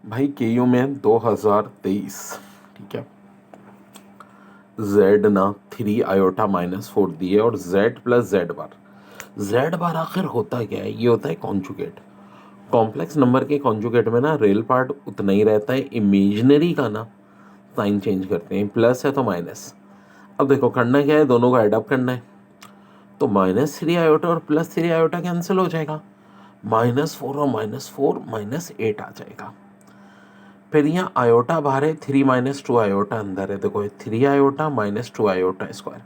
भाई केयू में 2023, ठीक है, जेड ना 3 i-4 दिए और जेड प्लस जेड बार आखिर होता क्या है? ये होता है कॉन्जुगेट। कॉम्प्लेक्स नंबर के कॉन्जुगेट में ना रियल पार्ट उतना ही रहता है, इमेजिनरी का ना साइन चेंज करते हैं, प्लस है तो माइनस। अब देखो करना क्या है, दोनों को एडअप करना है, तो -3 i और +3 i कैंसिल हो जाएगा, -4 और -4 -8 आ जाएगा। फिर यहाँ आयोटा बाहर है, 3 -2 आयोटा अंदर है, देखो 3 iota -2 iota square.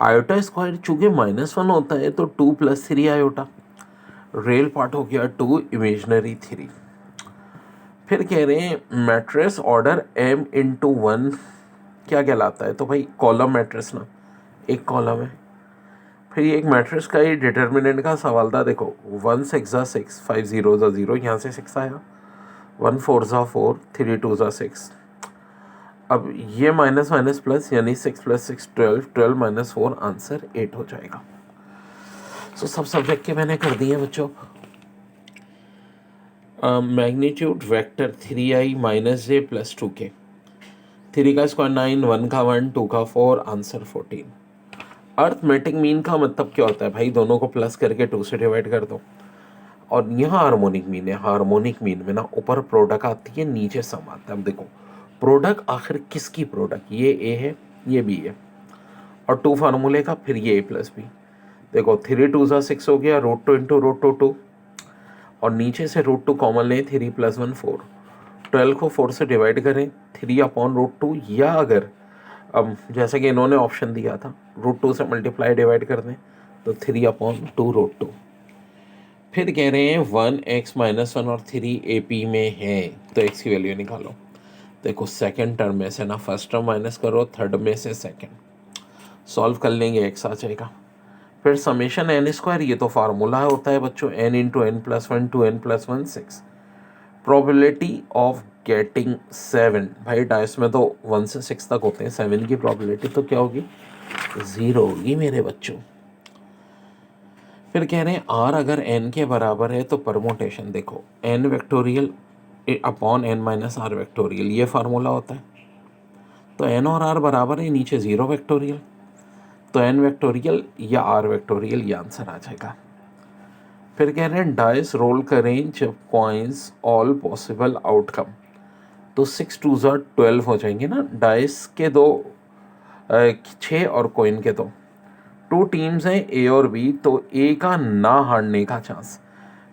Iota square चूंकि -1 होता है तो 2 + 3 आयोटा, रियल पार्ट हो गया 2, इमेजनरी 3। फिर कह रहे हैं मैट्रिक्स ऑर्डर m×1 क्या कहलाता है? तो भाई कॉलम मैट्रिक्स ना, एक कॉलम है। फिर ये एक मैट्रिक्स का ही डिटर्मिनेंट का सवाल था, देखो 1 6 ज़ा 6, 5 0 ज़ा 0, यहाँ से 6 आया, 1 4 ज़ा 4, 3 2 ज़ा 6। अब ये माइनस माइनस प्लस यानी 6 + 6 12, 12 - 4 आंसर 8 हो जाएगा। सो सब सब्जेक्ट के मैंने कर दिए बच्चों। Magnitude vector 3i - j + 2k, 3 का स्क्वायर 9, 1 का 1, 2 का 4, आंसर 14। अर्थमेटिक मीन का मतलब क्या होता है भाई? दोनों को प्लस करके 2 से डिवाइड कर दो। और यहाँ हार्मोनिक मीन है, हार्मोनिक मीन में ना ऊपर प्रोडक्ट आती है, नीचे सम आता है। अब देखो प्रोडक्ट आखिर किसकी प्रोडक्ट? ये ए है, ये बी है, और 2 फार्मूले का, फिर ये a + b। देखो 3 2 ज़ा 6 हो गया, √2 × √2 और नीचे से √2 कॉमन लें, 3 + 1 4। 12 को 4 से डिवाइड करें, 3/√2, या अगर अब जैसे कि इन्होंने ऑप्शन दिया था √2 से मल्टीप्लाई डिवाइड कर दें तो 3/2√2। फिर कह रहे हैं 1x - 1 और 3 AP में है, तो x की वैल्यू निकालो। देखो सेकंड टर्म में से ना फर्स्ट टर्म माइनस करो, थर्ड में से सेकंड, सॉल्व कर लेंगे x आ जाएगा। फिर समेशन n², ये तो फार्मूला होता है बच्चों, n × n+1 2n + 1 6। Probability of getting 7, भाई डाइस में तो 1 से 6 तक होते हैं, 7 की प्रोबेबिलिटी तो क्या होगी? 0 होगी मेरे बच्चों। फिर कह रहे हैं r अगर n के बराबर है तो परमोटेशन देखो, n vectorial upon n - r vectorial, ये फार्मूला होता है। तो n और r बराबर है, नीचे 0 वेक्टोरियल, तो n वेक्टोरियल या r वेक्टोरियल, ये आंसर आ जाएगा। फिर कह रहे हैं डाइस रोल करें जब कॉइन्स ऑल पॉसिबल आउटकम, तो 6 2 ज़ा 12 हो जाएंगे ना, डाइस के दो 6 और कॉइन के दो। 2 टीम्स हैं ए और बी, तो ए का ना हारने का चांस,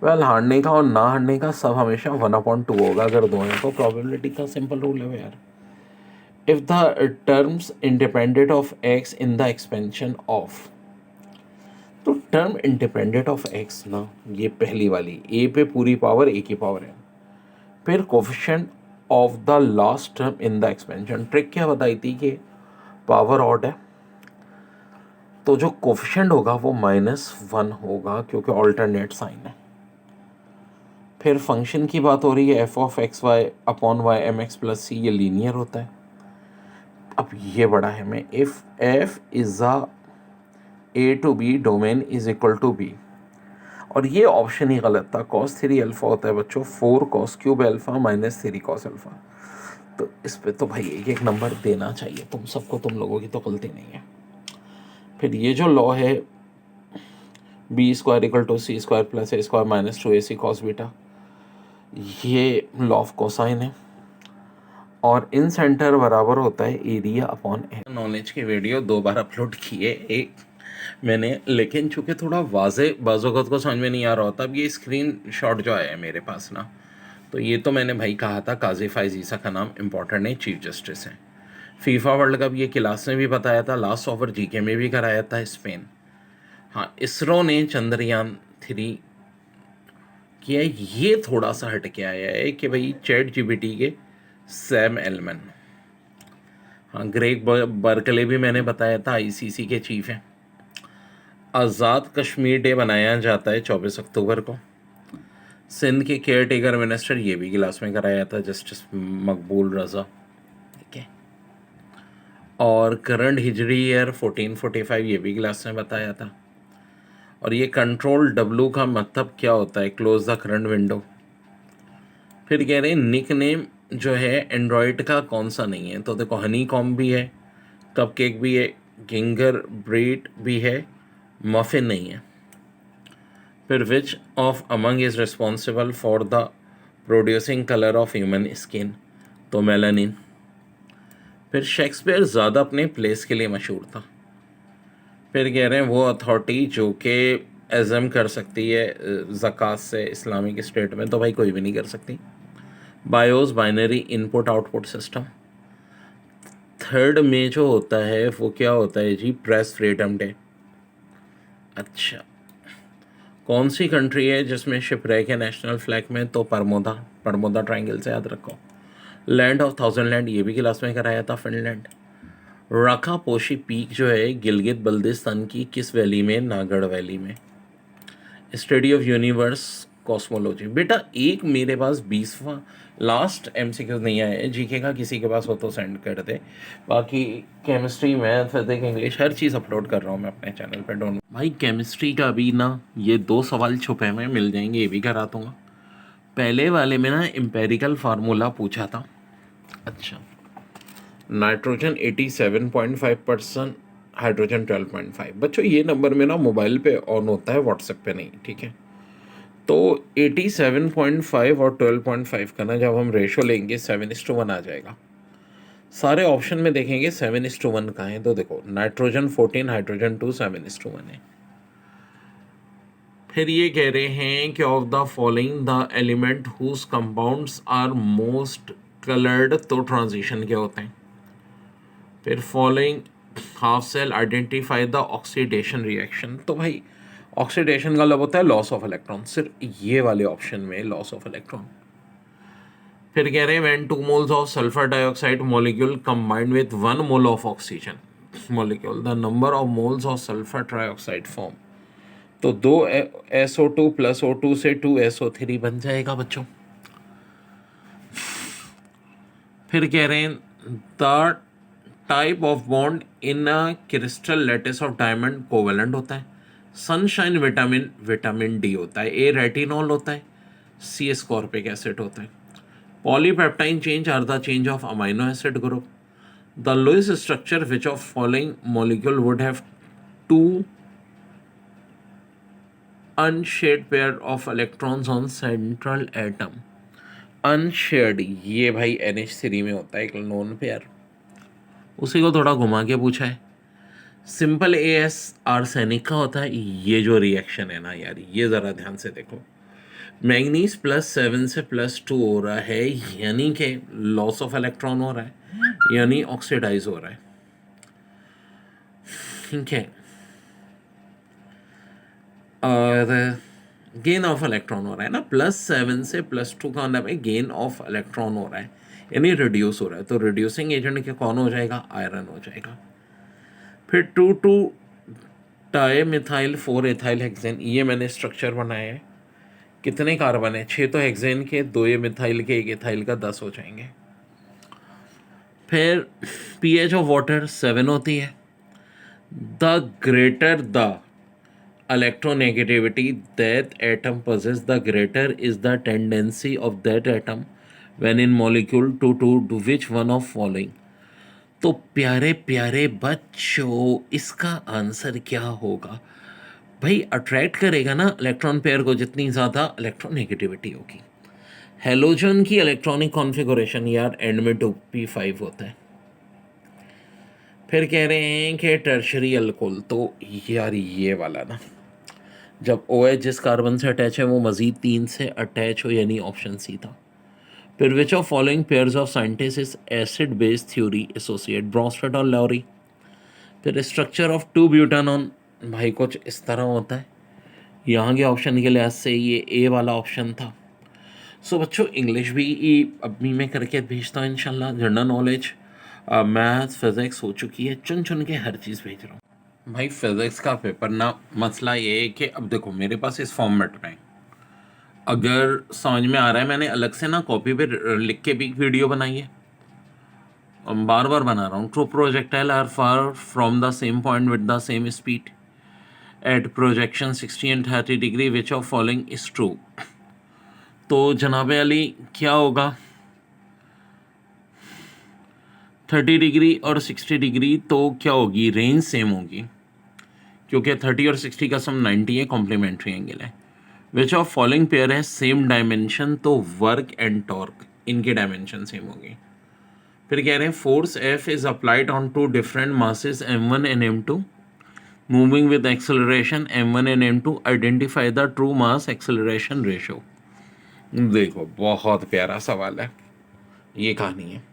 वेल हारने का और ना हारने का सब हमेशा 1/2 होगा अगर दो हैं तो। प्रोबेबिलिटी का सिंपल रूल है यार। If the terms independent of x in the expansion of, तो टर्म इंडिपेंडेंट ऑफ एक्स ना, ये पहली वाली ए पे पूरी पावर ए की पावर है। फिर coefficient of the last term in the expansion, trick क्या बताई थी कि पावर ऑड है, तो जो कोफिशिएंट होगा वो -1 होगा क्योंकि ऑल्टरनेट साइन है। फिर फंक्शन की बात हो रही है, f(x(y)/y mx + c, ये लीनियर होता है। अब ये बड़ा है में, if f is a a to b domain is equal to b, और ये ऑप्शन ही गलत था, cos 3 अल्फा होता है बच्चों, 4 cos³ अल्फा -3 cos अल्फा। तो इस पे तो भाई एक एक नंबर देना चाहिए तुम सबको, तुम लोगों की तो गलती नहीं है। फिर ये जो लॉ है b² = c² + a² - 2ac cos β, ये लॉ ऑफ कोसाइन है, और इन सेंटर बराबर होता है एरिया अपॉन एन। नॉलेज के वीडियो 2 बार अपलोड किए, एक मैंने, लेकिन चूंकि थोड़ा वाजे बाज़ोगत को समझ में नहीं आ रहा होता। अब ये स्क्रीन शॉट जो आया है मेरे पास ना, तो ये तो मैंने भाई कहा था काजी फाइज ईसा का नाम इम्पॉर्टेंट है, चीफ जस्टिस हैं। फीफा वर्ल्ड कप ये क्लास में भी बताया था, लास्ट ओवर जीके में भी कराया था, स्पेन। हाँ, इसरो ने चंद्रयान-3 किया, ये थोड़ा सा हट के आया है कि भाई ChatGPT के सैम एलमन, हाँ ग्रेग बर्कले भी मैंने बताया था, आईसीसी के चीफ हैं। आज़ाद कश्मीर डे मनाया जाता है 24 अक्टूबर को। सिंध के केयर टेकर मिनिस्टर, ये भी क्लास में कराया था, जस्टिस मकबूल रज़ा, ठीक है। और करंट हिजरी ईयर 1445, ये भी क्लास में बताया था। और ये कंट्रोल W का मतलब क्या होता है? Close the current window. फिर कह रहे हैं निक नेम जो है एंड्रॉयड का कौन सा नहीं है, तो देखो हनी कॉम भी है, कपकेक भी है, गिंगर ब्रीड भी है, मफिन नहीं है। फिर which of among is responsible for the producing colour of human skin, तो मेलानिन। फिर शेक्सपियर ज़्यादा अपने प्लेस के लिए मशहूर था। फिर कह रहे हैं वो अथॉरिटी जो कि एज़म कर सकती है ज़कात से इस्लामिक स्टेट में, तो भाई कोई भी नहीं कर सकती। BIOS binary input output system. Third में जो होता है वो क्या होता है जी, प्रेस फ्रीडम डे। अच्छा, कौन सी कंट्री है जिसमें शिपरेक है नेशनल फ्लैग में, तो परमोदा, परमोदा ट्रायंगल से याद रखो। लैंड ऑफ थाउजेंड लैंड, ये भी क्लास में कराया था, फिनलैंड। राका पोशी पीक जो है गिलगित बल्दिस्तान की किस वैली में, नागढ़ वैली में। Study of universe cosmology. बेटा एक मेरे पास 20वां लास्ट एमसीक्यू नहीं आया है, जीके का किसी के पास हो तो सेंड कर दे। बाकी केमिस्ट्री मैथ फिजिक्स इंग्लिश हर चीज़ अपलोड कर रहा हूँ मैं अपने चैनल पे, डोंट। भाई केमिस्ट्री का भी ना ये 2 सवाल छुपे हुए मिल जाएंगे, ये भी करा दूँगा। पहले वाले में ना एम्पेरिकल फार्मूला पूछा था। अच्छा, नाइट्रोजन 87.5%, हाइड्रोजन 12.5। बच्चों ये नंबर में ना मोबाइल पे ऑन होता है, व्हाट्सएप पे नहीं, ठीक है। तो 87.5 और 12.5 का ना जब हम रेशो लेंगे 7:1 आ जाएगा। सारे ऑप्शन में देखेंगे 7:1 का है, तो देखो नाइट्रोजन 14, हाइड्रोजन 2, 7:1 है। फिर ये कह रहे हैं कि of the following the element whose compounds are most coloured, तो ट्रांजिशन क्या होते हैं। फिर following half cell identify the oxidation reaction, तो भाई ऑक्सीडेशन का मतलब होता है लॉस ऑफ इलेक्ट्रॉन, सिर्फ ये वाले ऑप्शन में लॉस ऑफ इलेक्ट्रॉन। फिर कह रहे हैं when 2 moles of sulphur dioxide molecule combined with 1 mole of oxygen molecule, the number of moles of sulphur trioxide form, तो 2 SO2 प्लस O2 से 2 SO3 बन जाएगा बच्चों। फिर कह रहे हैं the type of bond in a crystal lattice of diamond covalent होता है। सनशाइन विटामिन, विटामिन डी होता है। ए रेटिनॉल होता है। सी स्कॉर्पिक एसिड होता है। Polypeptide change are the change of amino acid group. The Lewis structure which of following molecule would have 2 unshared pair of electrons on central atom. Unshared ये भाई NH3 में होता है एक लोन पेयर, उसी को थोड़ा घुमा के पूछा है। सिंपल AS आर्सेनिक का होता है। ये जो रिएक्शन है ना यार, ये ज़रा ध्यान से देखो, मैग्नीज +7 से +2 हो रहा है, यानी कि लॉस ऑफ इलेक्ट्रॉन हो रहा है, यानी ऑक्सीडाइज हो रहा है, ठीक है। और गेन ऑफ इलेक्ट्रॉन हो रहा है ना, +7 से +2 का मतलब है गेन ऑफ इलेक्ट्रॉन हो रहा है, यानी रिड्यूस हो रहा है, तो रिड्यूसिंग एजेंट के कौन हो जाएगा, आयरन हो जाएगा। फिर 2,2 टाई मिथाइल 4 एथाइल हेक्सेन, ये मैंने स्ट्रक्चर बनाया है। कितने कार्बन है, 6 तो हेक्सेन के, 2 ये मिथाइल के, 1 एथाइल का, 10 हो जाएंगे। फिर pH ऑफ वाटर 7 होती है। The greater the electronegativity that atom possess, the greater is the tendency of that atom when in molecule to do which one of following। तो प्यारे प्यारे बच्चों इसका आंसर क्या होगा भाई, अट्रैक्ट करेगा ना इलेक्ट्रॉन पेयर को जितनी ज़्यादा इलेक्ट्रोनेगेटिविटी होगी। हेलोजन की इलेक्ट्रॉनिक कॉन्फ़िगरेशन यार एंड में 2p5 होता है। फिर कह रहे हैं कि टर्शरी अल्कोहल, तो यार ये वाला ना जब OH जिस कार्बन से अटैच है वो मज़ीद 3 से अटैच हो, यानी ऑप्शन सी था। फिर विच of following pairs of scientist is acid based theory associate, Brønsted और लॉरी। फिर स्ट्रक्चर ऑफ 2 ब्यूटानॉन, भाई कुछ इस तरह होता है। यहाँ के ऑप्शन के लिहाज से ये ए वाला ऑप्शन था। सो बच्चों इंग्लिश भी अभी मैं करके भेजता हूँ इंशाल्लाह। जनरल नॉलेज, मैथ, फिज़िक्स हो चुकी है, चुन चुन के हर चीज़ भेज रहा हूँ भाई। फिज़िक्स का पेपर ना मसला ये है कि अब देखो मेरे पास इस फॉर्मेट में अगर समझ में आ रहा है, मैंने अलग से ना कॉपी पे लिख के भी एक वीडियो बनाई है, बार बार बना रहा हूँ। Two projectile are fired from the same point with the same speed at projection 60 and 30 degree, which of following is true. तो जनाब अली क्या होगा 30 डिग्री और 60 डिग्री, तो क्या होगी रेंज सेम होगी क्योंकि 30 और 60 का सम 90 है, कॉम्प्लीमेंट्री एंगल है। विच ऑफ फॉलोइंग पेयर है सेम डायमेंशन, तो वर्क एंड टॉर्क इनके डायमेंशन सेम होगी। फिर कह रहे हैं force F is applied on two different masses m1 and m2 moving with acceleration m1 and m2, identify the true mass acceleration ratio. देखो बहुत प्यारा सवाल है, ये कहानी है।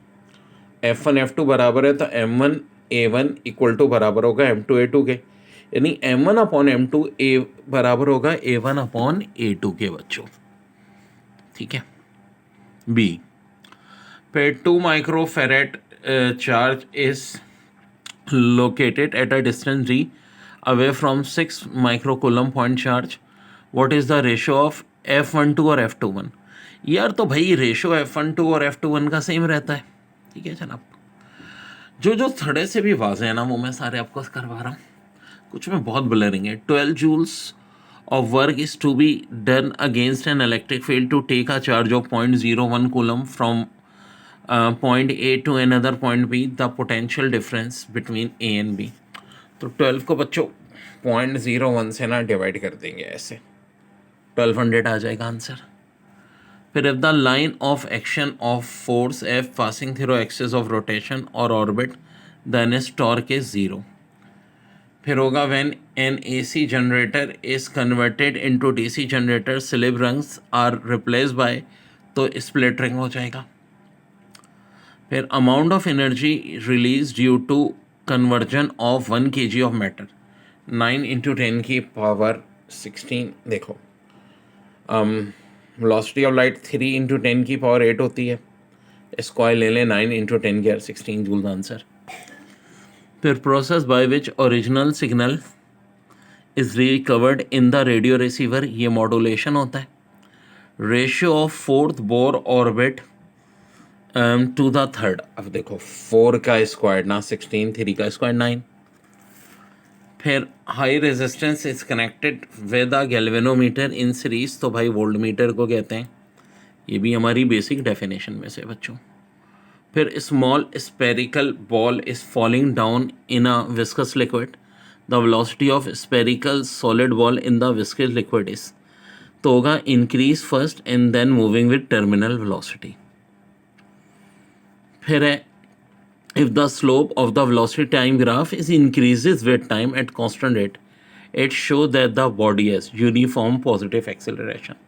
F1 F2 बराबर है तो M1 A1 इक्वल टू बराबर होगा M2 A2 के, यानी M1 अपॉन M2 A बराबर होगा A1 अपॉन A2 के बच्चों, ठीक है। बी पे 2 microfarad charge is located at a distance d away from 6 microcoulomb point charge. What is the ratio of F12 और F21? यार तो भाई रेशो F12 और F21 का सेम रहता है, ठीक है जनाब। जो थोड़े से भी वाजे हैं ना वो मैं सारे आपको करवा रहा हूँ, कुछ में बहुत ब्लरिंग है। 12 joules of work is to be done against an electric field to take a charge of 0.01 coulomb from point A to another point B, the potential difference between A and B। तो 12 को बच्चों 0.01 से ना divide कर देंगे, ऐसे 1200 आ जाएगा answer. फिर if the line of action of force F passing through axis of rotation और orbit then is torque is 0। फिर होगा when an AC generator is converted into DC generator slip rings are replace by, तो split ring हो जाएगा। फिर amount of energy release due to conversion of 1 kg of matter 9 × 10 की power 16। देखो velocity of light 3 × 10 की power 8 होती है, square ले लें 9 × 10 की 16 जूल आंसर। फिर process by which original signal is recovered in the radio receiver, ये मॉड्यूलेशन होता है। Ratio of fourth Bohr orbit to the third, अब देखो 4 का स्क्वायर ना 16, 3 का स्क्वायर 9। फिर high resistance is connected with a galvanometer in series, तो भाई वोल्ट मीटर को कहते हैं, ये भी हमारी बेसिक डेफिनेशन में से बच्चों। फिर small spherical ball is falling down in a viscous liquid, the velocity of spherical solid ball in the viscous liquid is, तो होगा increase first and then moving with terminal velocity. फिर है if the slope of the velocity time graph is increases with time at constant rate, it shows that the body has uniform positive acceleration.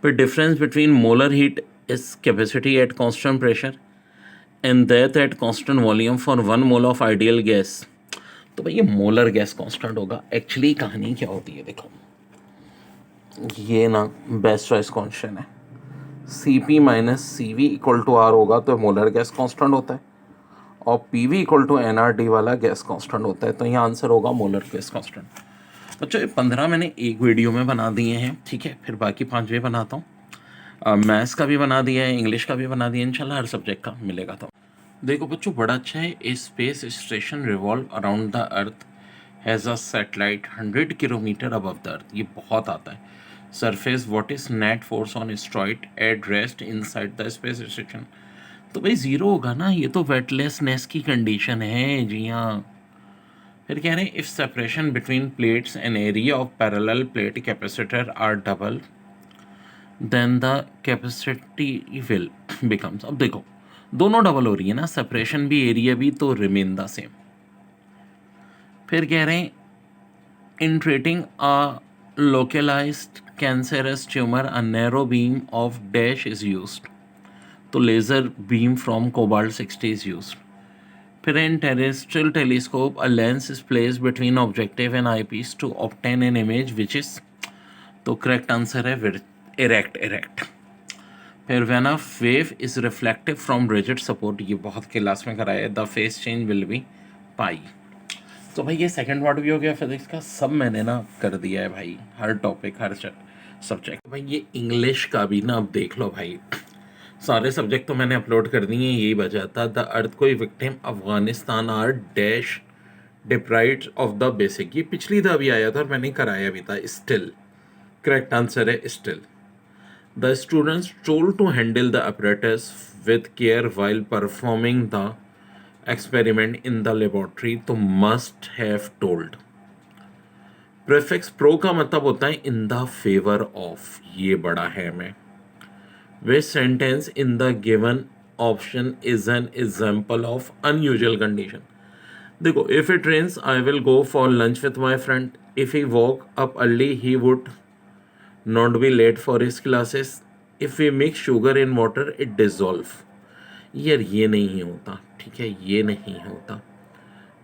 The difference between molar heat is capacity at constant pressure and that at constant volume for 1 mole of ideal gas, तो भाई ये molar gas constant होगा। Actually कहानी क्या होती है देखो, ये ना बेस्ट चॉइस क्वेश्चन है, Cp minus CV equal to R होगा तो मोलर गैस कांस्टेंट होता है, और PV इक्वल टू NRD वाला गैस कांस्टेंट होता है, तो यहाँ आंसर होगा मोलर गैस कांस्टेंट। बच्चों ये 15 मैंने एक वीडियो में बना दिए हैं, ठीक है। फिर बाकी 5 भी बनाता हूँ, मैथ्स का भी बना दिया है, इंग्लिश का भी बना दिया है, इंशाल्लाह हर सब्जेक्ट का मिलेगा। तो देखो बच्चों बड़ा अच्छा है, a space station revolve around the earth has a satellite 100 kilometre above the earth, ये बहुत आता है। Surface what is net force on asteroid at rest inside the space station, तो भाई 0 होगा ना, ये तो वेटलेसनेस की कंडीशन है जी हाँ। फिर कह रहे हैं if separation between plates and area of parallel plate capacitor are double then the capacity will becomes, अब देखो दोनों डबल हो रही है ना, सेपरेशन भी एरिया भी, तो रिमेन द सेम। फिर कह रहे हैं in treating a localised cancerous tumour a narrow beam of dash is used, तो laser beam from cobalt 60 is used. फिर in terrestrial telescope a lens is placed between objective and eyepiece to obtain an image which is, तो correct answer है erect. फिर when a wave is reflective from rigid support, ये बहुत class में कराया है, the phase change will be pi. तो भाई ये सेकंड पार्ट भी हो गया फिजिक्स का, सब मैंने ना कर दिया है भाई, हर टॉपिक हर सब्जेक्ट। भाई ये इंग्लिश का भी ना अब देख लो भाई, सारे सब्जेक्ट तो मैंने अपलोड कर दिए हैं, यही वजह था। द अर्थ कोई victim Afghanistan are dash deprived of the basic, ये पिछली था अभी आया था और मैंने कराया भी था। स्टिल करेक्ट आंसर है still. The students told to handle the apparatus with care while performing the experiment in the laboratory, तो must have told. Prefix pro का मतलब होता है इन द फेवर ऑफ, ये बड़ा है में. Which sentence in the given option is an example of unusual condition. देखो, if it rains I will go for lunch with my friend. If he walk up early he would not be late for his classes. If we mix sugar in water it dissolve. यार ये नहीं होता, ठीक है, ये नहीं होता.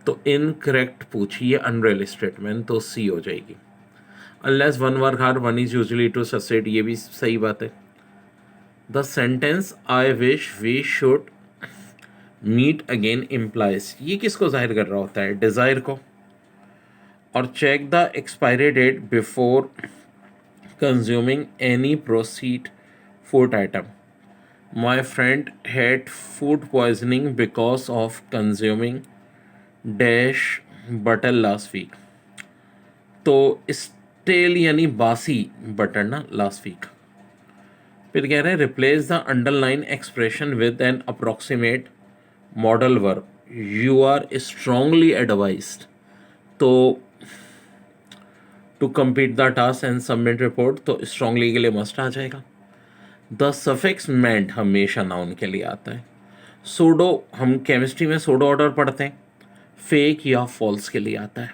तो इनकरेक्ट पूछिए अनरियल स्टेटमेंट, तो सी हो जाएगी. Unless one work hard one is usually to succeed, ये भी सही बात है. The sentence I wish we should meet again implies, ये किसको जाहिर कर रहा होता है? डिज़ायर को. और check the expiry date before consuming any proceed food item. My friend had food poisoning because of consuming dash butter last week. तो स्टेल यानी बासी बटर ना, लास्ट वीक. फिर कह रहे हैं replace the underline expression with an approximate modal verb. You are strongly advised. तो to complete the task and submit report, तो स्ट्रांगली के लिए मस्ट आ जाएगा. द सफिक्स मेंट हमेशा नाउन के लिए आता है. सूडो, हम केमिस्ट्री में सूडो ऑर्डर पढ़ते हैं, फेक या फॉल्स के लिए आता है.